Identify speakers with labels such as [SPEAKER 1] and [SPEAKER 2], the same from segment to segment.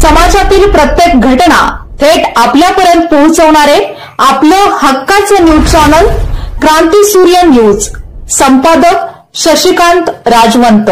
[SPEAKER 1] समाजातील प्रत्येक घटना थेट आपल्यापर्यंत पोहोचवणारे आपलं हक्काचं न्यूज चॅनल क्रांती सूर्य न्यूज। संपादक शशिकांत राजवंत।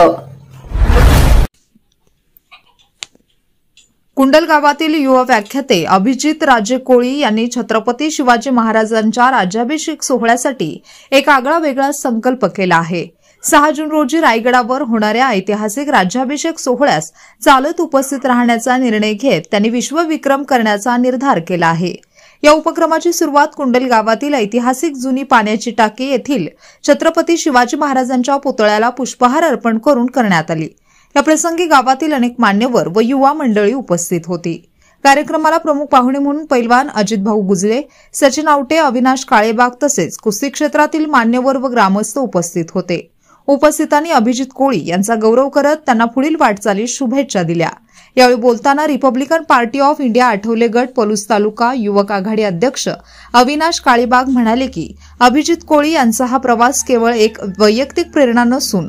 [SPEAKER 2] कुंडल गावातील युवा व्याख्याते अभिजित राजे कोळी यांनी छत्रपती शिवाजी महाराजांच्या राज्याभिषेक सोहळ्यासाठी एक आगळा वेगळा संकल्प केला आहे। 6 जून रोजी रायगडावर होणाऱ्या ऐतिहासिक राज्याभिषेक सोहळ्यास चालत उपस्थित राहण्याचा निर्णय घेत त्यांनी विश्वविक्रम करण्याचा निर्धार केला आहे। या उपक्रमाची सुरुवात कुंडल गावातील ऐतिहासिक जुनी पाण्याची टाकी येथील छत्रपती शिवाजी महाराजांच्या पुतळ्याला पुष्पहार अर्पण करून करण्यात आली। या प्रसंगी गावातील अनेक मान्यवर व युवा मंडळी उपस्थित होती। कार्यक्रमाला प्रमुख पाहुणे म्हणून पैलवान अजित भाऊ गुजले, सचिन आवटे, अविनाश काळेबाग तसेच कुस्ती क्षेत्रातील मान्यवर व ग्रामस्थ उपस्थित होते। उपस्थितांनी अभिजित कोळी यांचा गौरव करत त्यांना पुढील वाटचालीस शुभेच्छा दिल्या। यावेळी बोलताना Republican party of India Athawale गट पलूस तालुका युवक आघाडी अध्यक्ष अविनाश काळेबाग म्हणाले की अभिजित कोळी यांचा हा प्रवास केवळ एक वैयक्तिक प्रेरणा नसून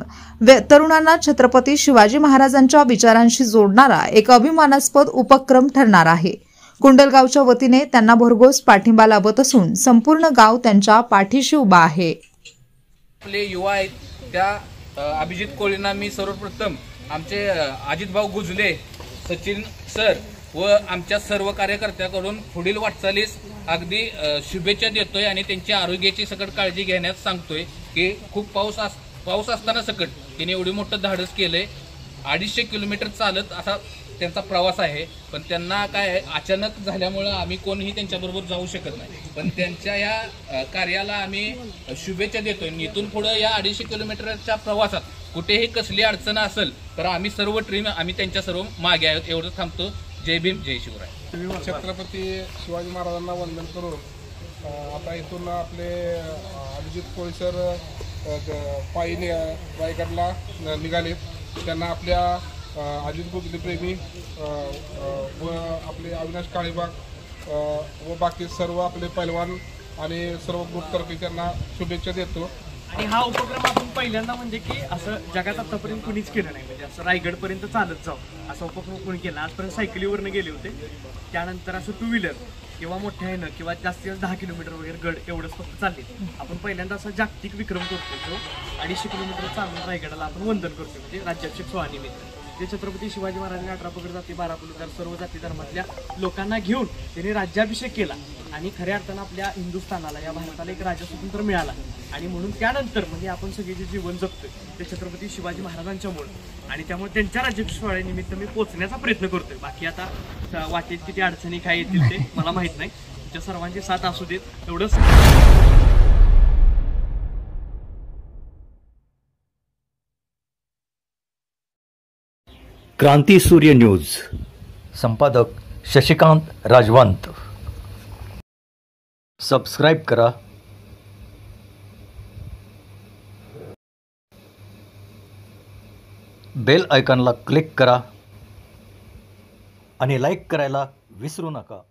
[SPEAKER 2] तरुणांना छत्रपती शिवाजी महाराजांच्या विचारांशी जोडणारा एक अभिमानास्पद उपक्रम ठरणार आहे। कुंडलगावच्या वतीने त्यांना भरघोस पाठिंबा लाभत असून संपूर्ण गाव त्यांच्या पाठीशी उभा आहे।
[SPEAKER 3] आपले युवा आहेत त्या अभिजित कोळींना मी सर्वप्रथम आमचे अजित भाऊ गुजले, सचिन सर व आमच्या सर्व कार्यकर्त्यांकडून पुढील वाटचालीस अगदी शुभेच्छा देतोय आणि त्यांच्या आरोग्याची सकट काळजी घेण्यास सांगतोय की खूप पाऊस असताना सकट त्यांनी एवढी मोठं धाडस केलंय। 250 किलोमीटर चालत असा त्यांचा प्रवास आहे, पण त्यांना काय अचानक झाल्यामुळे आम्ही कोणीही त्यांच्याबरोबर जाऊ शकत नाही, पण त्यांच्या या कार्याला आम्ही शुभेच्छा देतोय। इथून पुढे या 250 किलोमीटरच्या प्रवासात कुठेही कसली अडचण असेल तर आम्ही सर्व टीम त्यांच्या सर्व मागे आहोत। एवढं थांबतो। जय भीम, जय शिवराय।
[SPEAKER 4] छत्रपती शिवाजी महाराजांना वंदन करून आता इथून आपले अभिजित कोळी सर पायी रायगडला निघाले। त्यांना आपल्या अजित गुजले प्रेमी व आपले अविनाश काळेबाग व बाकी सर्व आपले पैलवान आणि सर्व ग्रुपतर्फे त्यांना शुभेच्छा देतो।
[SPEAKER 5] आणि हा उपक्रम आपण पहिल्यांदा म्हणजे की असं जगात आतापर्यंत कुणीच केलं नाही, म्हणजे असं रायगडपर्यंत चालत जाऊ असा उपक्रम कोणी केला। आजपर्यंत सायकलीवरनं गेले होते, त्यानंतर असं 2 व्हीलर किंवा मोठ्या ह्यानं किंवा जास्तीत जास्त 10 किलोमीटर वगैरे गड एवढंच फक्त चालले। आपण पहिल्यांदा असा जागतिक विक्रम करतो, जो 250 किलोमीटर चालून रायगडाला आपण वंदन करतो, म्हणजे राज्याभिषेक सोहळ्यानिमित्त। जे छत्रपती शिवाजी महाराजांनी 18 पगड जाती 12 पलुदार सर्व जाती धर्मातल्या लोकांना घेऊन त्यांनी राज्याभिषेक केला आणि खऱ्या अर्थानं आपल्या हिंदुस्थानाला या भारताला एक राज्य स्वतंत्र मिळाला। आणि म्हणून त्यानंतर म्हणजे आपण सगळे जे जीवन जगतोय ते छत्रपती शिवाजी महाराजांच्यामुळे, आणि त्यामुळे त्यांच्या राज्याभिषेक सोहळ्यानिमित्त मी पोहोचण्याचा प्रयत्न करतोय। बाकी आता वाटेत किती अडचणी काय येतील ते मला माहित नाही, तुमच्या सर्वांची साथ असू देत एवढंच।
[SPEAKER 6] क्रांती सूर्य न्यूज। संपादक शशिकांत राजवंत। सबस्क्राइब करा, बेल आयकॉनला क्लिक करा आणि लाईक करायला विसरू नका।